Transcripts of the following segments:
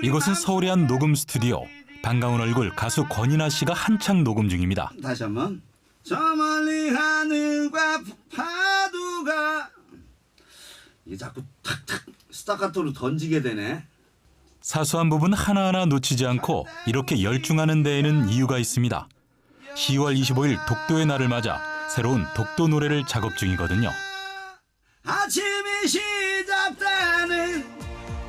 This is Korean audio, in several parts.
이곳은 서울의 한 녹음 스튜디오. 반가운 얼굴 가수 권이나 씨가 한창 녹음 중입니다. 다시 한번. 저 멀리 하늘과 파도가 이게 자꾸 탁탁 스타카토로 던지게 되네. 사소한 부분 하나하나 놓치지 않고 이렇게 열중하는 데에는 이유가 있습니다. 10월 25일 독도의 날을 맞아 새로운 독도 노래를 작업 중이거든요. 아침이 시작되는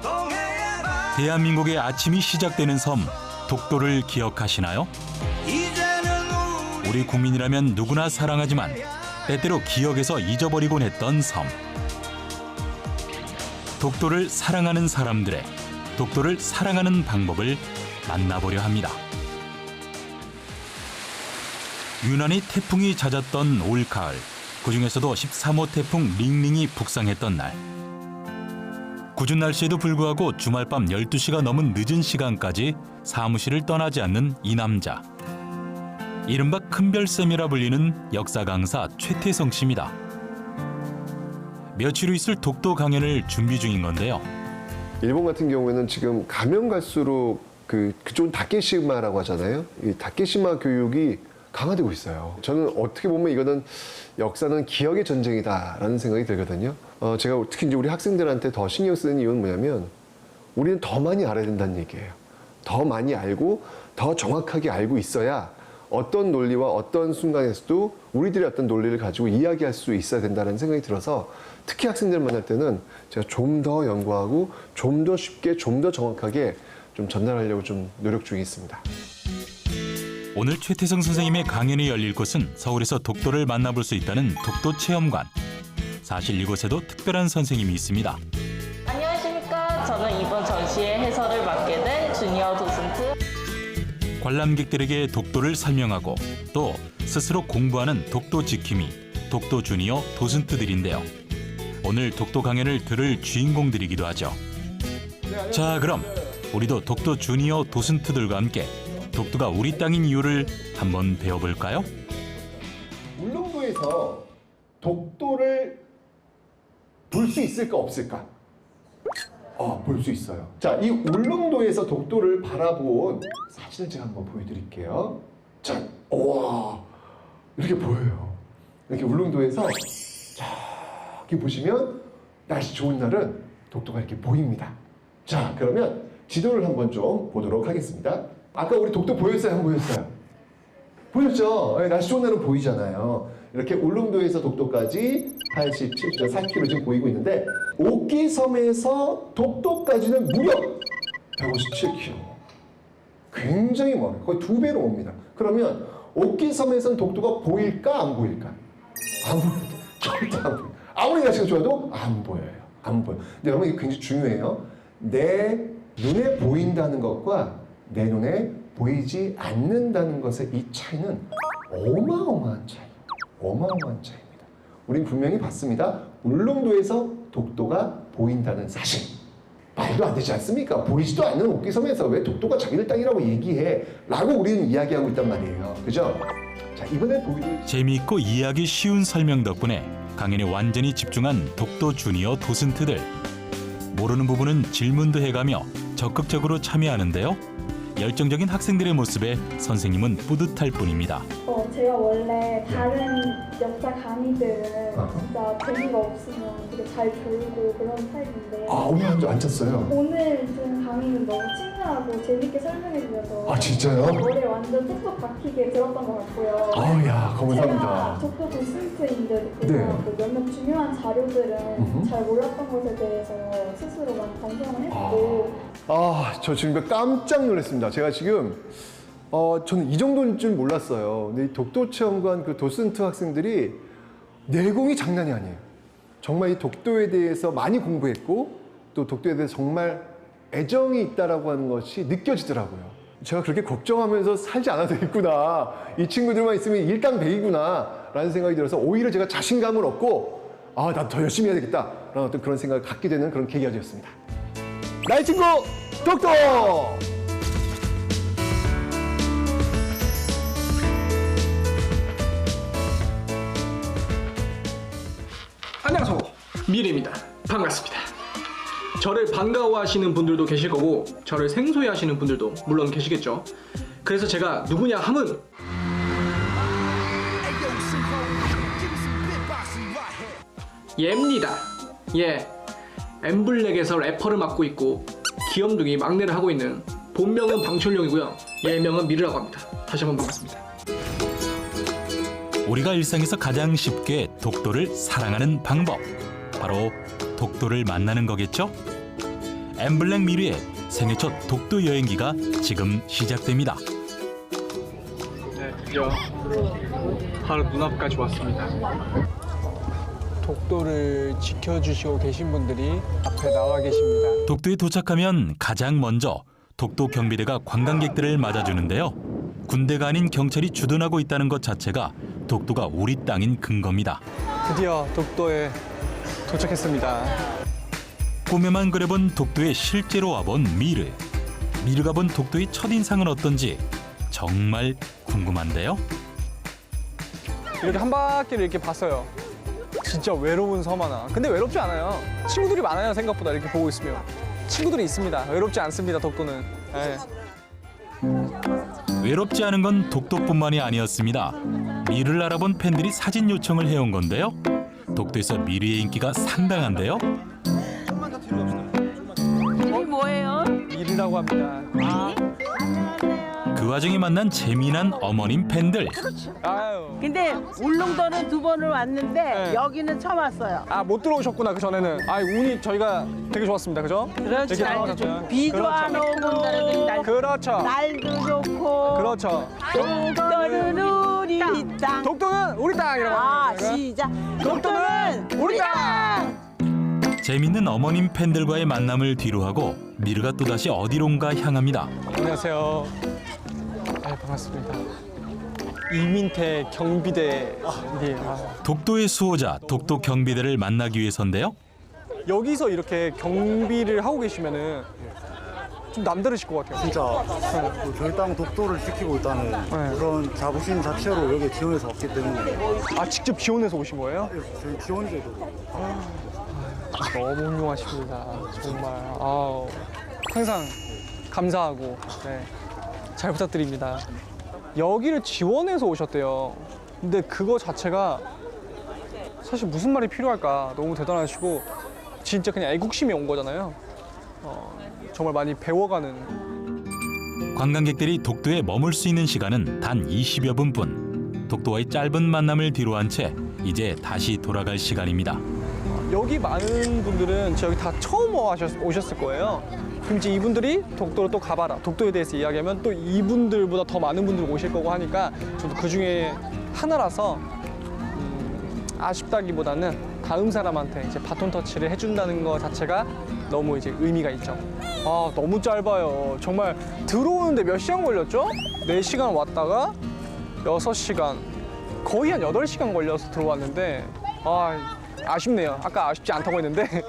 동해의 밤 대한민국의 아침이 시작되는 섬 독도를 기억하시나요? 이제는 우리 국민이라면 누구나 사랑하지만 때때로 기억에서 잊어버리곤 했던 섬. 독도를 사랑하는 사람들의 독도를 사랑하는 방법을 만나보려 합니다. 유난히 태풍이 잦았던 올가을, 그중에서도 13호 태풍 링링이 북상했던 날. 궂은 날씨에도 불구하고 주말 밤 12시가 넘은 늦은 시간까지 사무실을 떠나지 않는 이 남자. 이른바 큰별쌤이라 불리는 역사 강사 최태성 씨입니다. 며칠 후 있을 독도 강연을 준비 중인 건데요. 일본 같은 경우에는 지금 가면 갈수록 그쪽은 다케시마라고 하잖아요. 이 다케시마 교육이 강화되고 있어요. 저는 어떻게 보면 이거는 역사는 기억의 전쟁이다라는 생각이 들거든요. 제가 특히 이제 우리 학생들한테 더 신경 쓰는 이유는 뭐냐면 우리는 더 많이 알아야 된다는 얘기예요. 더 많이 알고 더 정확하게 알고 있어야 어떤 논리와 어떤 순간에서도 우리들의 어떤 논리를 가지고 이야기할 수 있어야 된다는 생각이 들어서 특히 학생들 만날 때는 제가 좀 더 연구하고 좀 더 쉽게 좀 더 정확하게 좀 전달하려고 좀 노력 중에 있습니다. 오늘 최태성 선생님의 강연이 열릴 곳은 서울에서 독도를 만나볼 수 있다는 독도체험관. 사실 이곳에도 특별한 선생님이 있습니다. 안녕하십니까. 저는 이번 전시의 해설을 맡게 된 주니어 도슨트. 관람객들에게 독도를 설명하고 또 스스로 공부하는 독도 지킴이, 독도 주니어 도슨트들인데요. 오늘 독도 강연을 들을 주인공들이기도 하죠. 자, 그럼 우리도 독도 주니어 도슨트들과 함께 독도가 우리 땅인 이유를 한번 배워볼까요? 울릉도에서 독도를 볼 수 있을까 없을까? 볼 수 있어요. 자, 이 울릉도에서 독도를 바라본 사진을 제가 한번 보여드릴게요. 자, 우와, 이렇게 보여요. 이렇게 울릉도에서 저기 보시면 날씨 좋은 날은 독도가 이렇게 보입니다. 자, 그러면 지도를 한번 좀 보도록 하겠습니다. 아까 우리 독도 보였어요? 안 보였어요? 보였죠? 날씨 좋은 날은 보이잖아요. 이렇게 울릉도에서 독도까지 87.4km 지금 보이고 있는데 옥기섬에서 독도까지는 무려 157km. 굉장히 멀어요. 거의 2배로 옵니다. 그러면 옥기섬에서는 독도가 보일까 안 보일까? 안 보여요. 절대 안 보여요. 아무리 날씨가 좋아도 안 보여요. 안 보여요. 근데 여러분 이게 굉장히 중요해요. 내 눈에 보인다는 것과 내 눈에 보이지 않는다는 것의 이 차이는 어마어마한 차이. 어마어마한 차이입니다. 우린 분명히 봤습니다. 울릉도에서 독도가 보인다는 사실. 말도 안 되지 않습니까? 보이지도 않는 옥기섬에서 왜 독도가 자기들 땅이라고 얘기해? 라고 우리는 이야기하고 있단 말이에요. 그죠? 자, 이번에 보여드릴 재미있고 이해하기 쉬운 설명 덕분에 강연에 완전히 집중한 독도 주니어 도슨트들. 모르는 부분은 질문도 해가며 적극적으로 참여하는데요. 열정적인 학생들의 모습에 선생님은 뿌듯할 뿐입니다. 제가 원래 다른 역사 강의들은 진짜 재미가 없으면 되게 잘 졸고 그런 타입인데 오늘 안 잤어요? 오늘 든 강의는 너무 친절하고 재밌게 설명해 주셔서 진짜요? 머리에 완전 쏙쏙 박히게 들었던 것 같고요. 야, 감사합니다. 제가 독도 도슨트인데 네. 몇몇 중요한 자료들은 잘 몰랐던 것에 대해서 스스로 많이 반성을 했고 저 지금 깜짝 놀랐습니다. 제가 지금 저는 이 정도인 줄 몰랐어요. 근데 이 독도체험관 그 도슨트 학생들이 내공이 장난이 아니에요. 정말 이 독도에 대해서 많이 공부했고 또 독도에 대해서 정말 애정이 있다라고 하는 것이 느껴지더라고요. 제가 그렇게 걱정하면서 살지 않아도 되겠구나. 이 친구들만 있으면 일당백이구나 라는 생각이 들어서 오히려 제가 자신감을 얻고 나도 더 열심히 해야 되겠다 라는 어떤 그런 생각을 갖게 되는 그런 계기가 되었습니다. 나의 친구 독도! 안녕하세요. 미래입니다. 반갑습니다. 저를 반가워하시는 분들도 계실 거고 저를 생소해하시는 분들도 물론 계시겠죠. 그래서 제가 누구냐 함은 얘입니다. 예, 엠블랙에서 래퍼를 맡고 있고 귀염둥이 막내를 하고 있는 본명은 방철용이고요. 예명은 미르라고 합니다. 다시 한번 반갑습니다. 우리가 일상에서 가장 쉽게 독도를 사랑하는 방법, 바로 독도를 만나는 거겠죠? 엠블랙 미르의 생애 첫 독도 여행기가 지금 시작됩니다. 네, 드디어 바로 눈앞까지 왔습니다. 독도를 지켜주시고 계신 분들이 앞에 나와 계십니다. 독도에 도착하면 가장 먼저 독도 경비대가 관광객들을 맞아주는데요. 군대가 아닌 경찰이 주둔하고 있다는 것 자체가 독도가 우리 땅인 근거입니다. 드디어 독도에 도착했습니다. 꿈에만 그려본 독도에 실제로 와본 미르. 미르가 본 독도의 첫인상은 어떤지 정말 궁금한데요. 이렇게 한 바퀴를 이렇게 봤어요. 진짜 외로운 섬 하나. 근데 외롭지 않아요. 친구들이 많아요, 생각보다 이렇게 보고 있으면. 친구들이 있습니다. 외롭지 않습니다, 독도는. 네. 외롭지 않은 건 독도뿐만이 아니었습니다. 미르를 알아본 팬들이 사진 요청을 해온 건데요. 독도에서 미르의 인기가 상당한데요. 이름이 뭐예요? 일이라고 합니다. 그 와중에 만난 재미난 어머님 팬들. 아유. 근데 울릉도는 2번을 왔는데 네. 여기는 처음 왔어요. 아, 못 들어오셨구나, 그 전에는. 아, 운이 저희가 되게 좋았습니다, 그죠? 그렇지. 이렇게 날도 좋고 나와서. 비도 그렇죠. 안 오고 그렇죠. 날도 좋고 그렇죠. 독도는 우리 땅. 독도는 우리 땅이라고 아 합니다. 시작. 독도는 우리 땅. 재밌는 어머님 팬들과의 만남을 뒤로하고 미르가 또다시 어디론가 향합니다. 안녕하세요. 아, 반갑습니다. 이민태 경비대. 예. 독도의 수호자 독도 경비대를 만나기 위해서인데요. 여기서 이렇게 경비를 하고 계시면은 좀 남다르실 것 같아요. 진짜 저희 땅 독도를 지키고 있다는 그런 자부심 자체로 여기 지원해서 왔기 때문에 아, 직접 지원해서 오신 거예요? 저희 지원제도 너무 훌륭하십니다. 정말. 아우, 항상 감사하고 네, 잘 부탁드립니다. 여기를 지원해서 오셨대요. 근데 그거 자체가 사실 무슨 말이 필요할까 너무 대단하시고 진짜 그냥 애국심이 온 거잖아요. 정말 많이 배워가는. 관광객들이 독도에 머물 수 있는 시간은 단 20여 분뿐. 독도와의 짧은 만남을 뒤로한 채 이제 다시 돌아갈 시간입니다. 여기 많은 분들은 여기 다 처음 오셨을 거예요. 그럼 이제 이분들이 독도를 또 가봐라. 독도에 대해서 이야기하면 또 이분들보다 더 많은 분들이 오실 거고 하니까 저도 그 중에 하나라서 아쉽다기보다는 다음 사람한테 이제 바톤 터치를 해준다는 거 자체가 너무 이제 의미가 있죠. 아, 너무 짧아요. 정말 들어오는데 몇 시간 걸렸죠? 4시간 왔다가 6시간, 거의 한 8시간 걸려서 들어왔는데 아쉽네요. 아까 아쉽지 않다고 했는데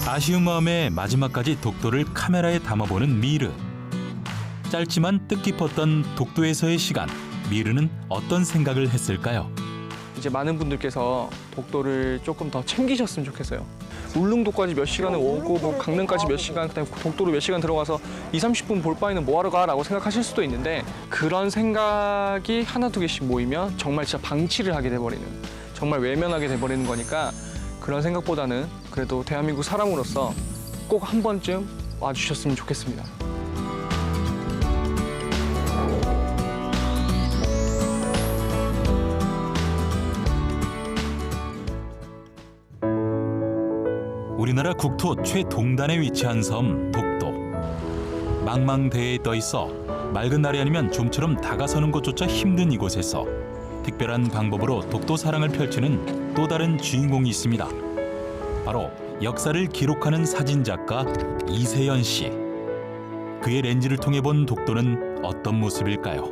아쉬운 마음에 마지막까지 독도를 카메라에 담아보는 미르. 짧지만 뜻깊었던 독도에서의 시간, 미르는 어떤 생각을 했을까요? 이제 많은 분들께서 독도를 조금 더 챙기셨으면 좋겠어요. 울릉도까지 몇 시간을 오고 뭐 강릉까지 몇 시간, 그다음에 독도로 몇 시간 들어가서 20-30분 볼 바에는 뭐하러 가라고 생각하실 수도 있는데 그런 생각이 하나 두 개씩 모이면 정말 진짜 방치를 하게 돼버리는, 정말 외면하게 돼버리는 거니까 그런 생각보다는 그래도 대한민국 사람으로서 꼭 한 번쯤 와주셨으면 좋겠습니다. 우리나라 국토 최동단에 위치한 섬 독도. 망망대해에 떠 있어 맑은 날이 아니면 좀처럼 다가서는 것조차 힘든 이곳에서 특별한 방법으로 독도 사랑을 펼치는 또 다른 주인공이 있습니다. 바로 역사를 기록하는 사진작가 이세연 씨. 그의 렌즈를 통해 본 독도는 어떤 모습일까요?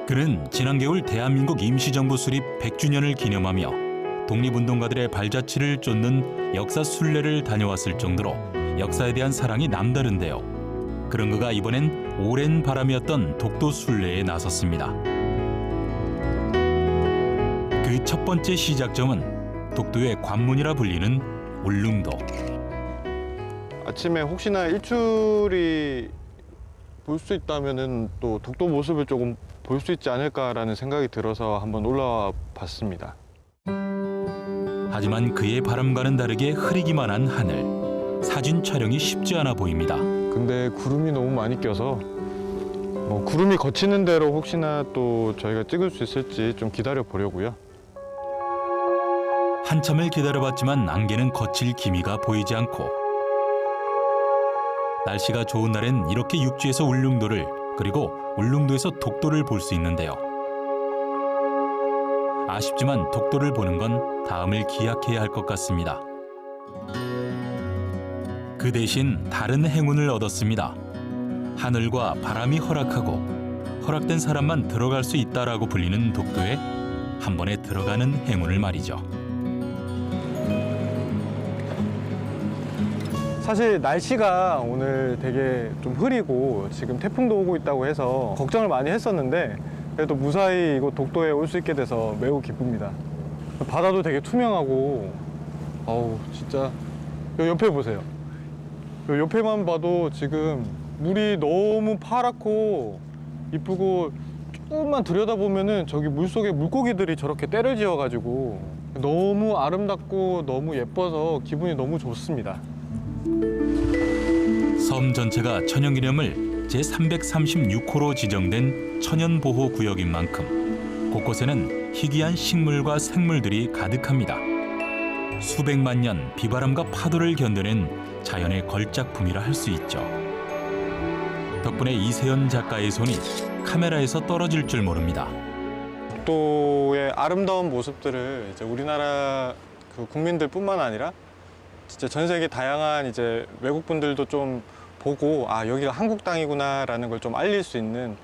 그는 지난 겨울 대한민국 임시정부 수립 100주년을 기념하며 독립운동가들의 발자취를 쫓는 역사 순례를 다녀왔을 정도로 역사에 대한 사랑이 남다른데요. 그런 그가 이번엔 오랜 바람이었던 독도 순례에 나섰습니다. 그 그 첫 번째 시작점은 독도의 관문이라 불리는 울릉도. 아침에 혹시나 일출이 볼 수 있다면은 또 독도 모습을 조금 볼 수 있지 않을까라는 생각이 들어서 한번 올라와 봤습니다. 하지만 그의 바람과는 다르게 흐리기만 한 하늘. 사진 촬영이 쉽지 않아 보입니다. 근데 구름이 너무 많이 껴서 구름이 걷히는 대로 혹시나 또 저희가 찍을 수 있을지 좀 기다려 보려고요. 한참을 기다려봤지만 안개는 거칠 기미가 보이지 않고 날씨가 좋은 날엔 이렇게 육지에서 울릉도를 그리고 울릉도에서 독도를 볼 수 있는데요. 아쉽지만 독도를 보는 건 다음을 기약해야 할 것 같습니다. 그 대신 다른 행운을 얻었습니다. 하늘과 바람이 허락하고 허락된 사람만 들어갈 수 있다라고 불리는 독도에 한 번에 들어가는 행운을 말이죠. 사실 날씨가 오늘 되게 좀 흐리고 지금 태풍도 오고 있다고 해서 걱정을 많이 했었는데 그래도 무사히 이곳 독도에 올 수 있게 돼서 매우 기쁩니다. 바다도 되게 투명하고 어우 진짜 요 옆에 보세요. 요 옆에만 봐도 지금 물이 너무 파랗고 이쁘고 조금만 들여다보면은 저기 물속에 물고기들이 저렇게 때를 지어가지고 너무 아름답고 너무 예뻐서 기분이 너무 좋습니다. 섬 전체가 천연기념물 제336호로 지정된 천연보호구역인 만큼 곳곳에는 희귀한 식물과 생물들이 가득합니다. 수백만 년 비바람과 파도를 견뎌낸 자연의 걸작품이라 할 수 있죠. 덕분에 이세연 작가의 손이 카메라에서 떨어질 줄 모릅니다. 독도의 아름다운 모습들을 이제 우리나라 그 국민들뿐만 아니라 진짜 전 세계 다양한 이제 외국 분들도 좀 보고 아 여기가 한국 땅이구나라는 걸 좀 알릴 수 있는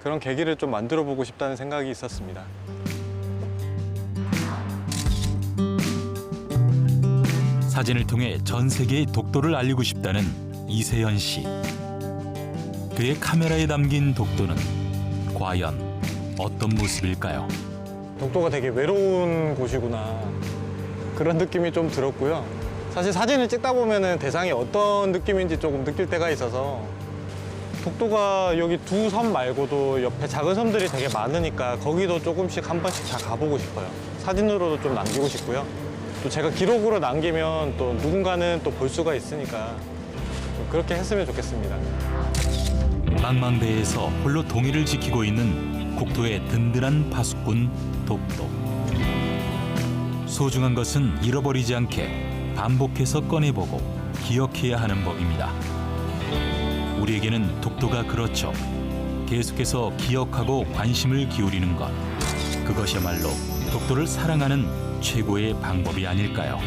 그런 계기를 좀 만들어 보고 싶다는 생각이 있었습니다. 사진을 통해 전 세계의 독도를 알리고 싶다는 이세연 씨. 그의 카메라에 담긴 독도는 과연 어떤 모습일까요? 독도가 되게 외로운 곳이구나 그런 느낌이 좀 들었고요. 사실 사진을 찍다 보면은 대상이 어떤 느낌인지 조금 느낄 때가 있어서 독도가 여기 두 섬 말고도 옆에 작은 섬들이 되게 많으니까 거기도 조금씩 한 번씩 다 가보고 싶어요. 사진으로도 좀 남기고 싶고요. 또 제가 기록으로 남기면 또 누군가는 또 볼 수가 있으니까 그렇게 했으면 좋겠습니다. 망망대해에서 홀로 동해를 지키고 있는 국토의 든든한 파수꾼 독도. 소중한 것은 잃어버리지 않게 반복해서 꺼내보고 기억해야 하는 법입니다. 우리에게는 독도가 그렇죠. 계속해서 기억하고 관심을 기울이는 것. 그것이야말로 독도를 사랑하는 최고의 방법이 아닐까요?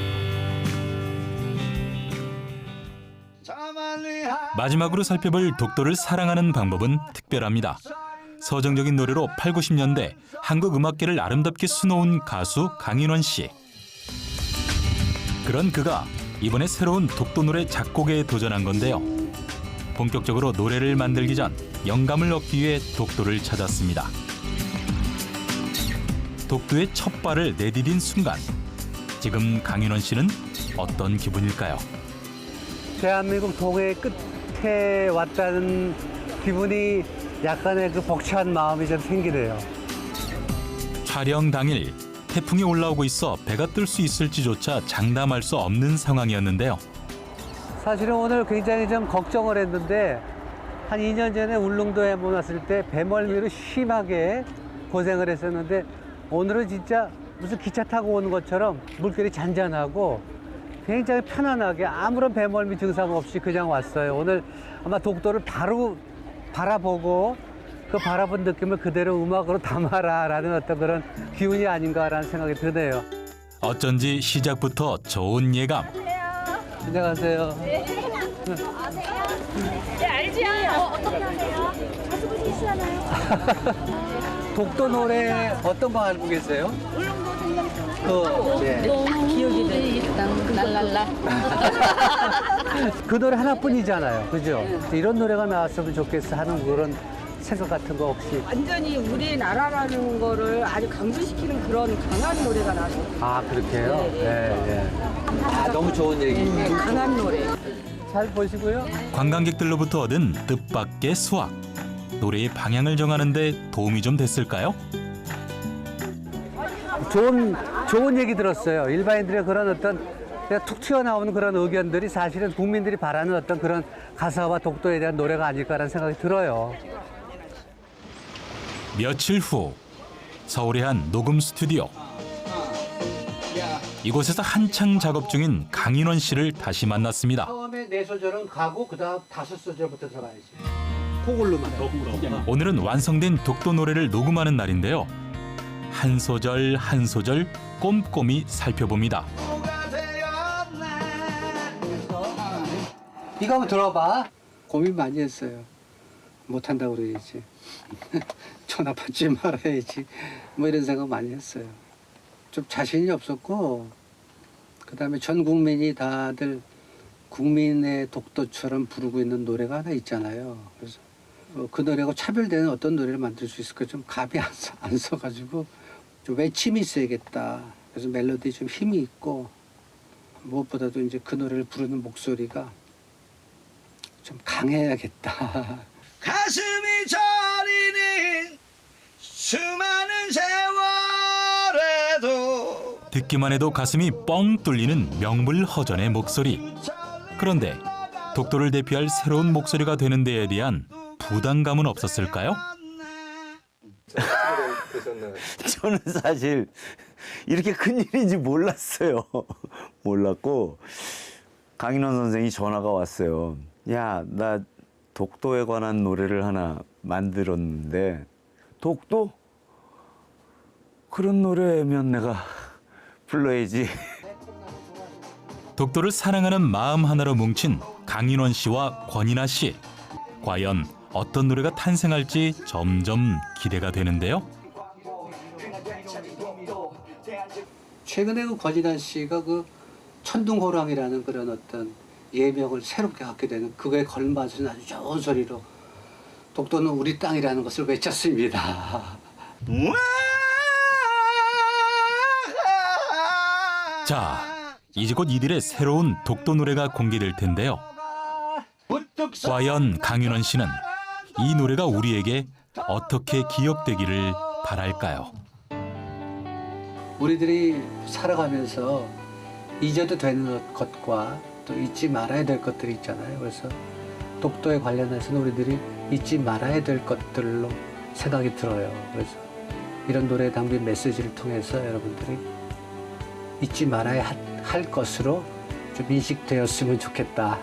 마지막으로 살펴볼 독도를 사랑하는 방법은 특별합니다. 서정적인 노래로 8, 90년대 한국 음악계를 아름답게 수놓은 가수 강인원 씨. 그런 그가 이번에 새로운 독도 노래 작곡에 도전한 건데요. 본격적으로 노래를 만들기 전 영감을 얻기 위해 독도를 찾았습니다. 독도의 첫 발을 내디딘 순간, 지금 강인원 씨는 어떤 기분일까요? 대한민국 동해 끝에 왔다는 기분이 약간의 그 벅찬 마음이 좀 생기네요. 촬영 당일 태풍이 올라오고 있어 배가 뜰 수 있을지조차 장담할 수 없는 상황이었는데요. 사실은 오늘 굉장히 좀 걱정을 했는데 한 2년 전에 울릉도에 한번 왔을 때 배멀미로 심하게 고생을 했었는데 오늘은 진짜 무슨 기차 타고 오는 것처럼 물결이 잔잔하고 굉장히 편안하게 아무런 배멀미 증상 없이 그냥 왔어요. 오늘 아마 독도를 바로 바라보고 그 바라본 느낌을 그대로 음악으로 담아라라는 어떤 그런 기운이 아닌가라는 생각이 드네요. 어쩐지 시작부터 좋은 예감. 안녕하세요. 네, 알지요. 어떻게 하세요? 자주 보시잖아요. 독도 노래 어떤 거 알고 계세요? 울릉도 생각나요? 기억이 있다. 랄랄라. 그 노래 하나뿐이잖아요. 그죠? 이런 노래가 나왔으면 좋겠어 하는 그런 생각 같은 거 혹시? 완전히 우리나라라는 거를 아주 강조시키는 그런 강한 노래가 나서. 아, 그렇게요? 네. 아, 너무 좋은 얘기. 네, 강한 노래. 잘 보시고요. 관광객들로부터 얻은 뜻밖의 수확. 노래의 방향을 정하는 데 도움이 좀 됐을까요? 좋은 얘기 들었어요. 일반인들의 그런 어떤 그냥 툭 튀어나오는 그런 의견들이 사실은 국민들이 바라는 어떤 그런 가사와 독도에 대한 노래가 아닐까라는 생각이 들어요. 며칠 후 서울의 한 녹음 스튜디오. 이곳에서 한창 작업 중인 강인원 씨를 다시 만났습니다. 처음에 4소절은 가고 그다음 5소절부터 들어가야지. 그걸로만. 오늘은 완성된 독도 노래를 녹음하는 날인데요. 한 소절 한 소절 꼼꼼히 살펴봅니다. 이거 한번 들어봐. 고민 많이 했어요. 못한다고 그래야지. 전화 받지 말아야지. 뭐 이런 생각 많이 했어요. 좀 자신이 없었고 그다음에 전 국민이 다들 국민의 독도처럼 부르고 있는 노래가 하나 있잖아요. 그래서 그 노래하고 차별되는 어떤 노래를 만들 수 있을까 좀 감이 안 서가지고 좀 외침이 있어야겠다. 그래서 멜로디에 좀 힘이 있고 무엇보다도 이제 그 노래를 부르는 목소리가 좀 강해야겠다. 가슴이 저리는 수많은 세월에도 듣기만 해도 가슴이 뻥 뚫리는 명불허전의 목소리. 그런데 독도를 대표할 새로운 목소리가 되는 데에 대한 부담감은 없었을까요? 저는 사실 이렇게 큰일인지 몰랐어요. 몰랐고 강인원 선생이 전화가 왔어요. 야, 나 독도에 관한 노래를 하나 만들었는데 독도? 그런 노래면 내가 불러야지. 독도를 사랑하는 마음 하나로 뭉친 강인원 씨와 권인아 씨. 과연 어떤 노래가 탄생할지 점점 기대가 되는데요. 최근에 그 권인아 씨가 그 천둥호랑이라는 그런 어떤 예명을 새롭게 갖게 되는 그거에 걸맞은 아주 좋은 소리로 독도는 우리 땅이라는 것을 외쳤습니다. 자, 이제 곧 이들의 새로운 독도 노래가 공개될 텐데요. 과연 강인원 씨는 이 노래가 우리에게 어떻게 기억되기를 바랄까요? 우리들이 살아가면서 잊어도 되는 것과 또 잊지 말아야 될 것들이 있잖아요. 그래서 독도에 관련해서는 우리들이 잊지 말아야 될 것들로 생각이 들어요. 그래서 이런 노래에 담긴 메시지를 통해서 여러분들이 잊지 말아야 할 것으로 좀 인식되었으면 좋겠다.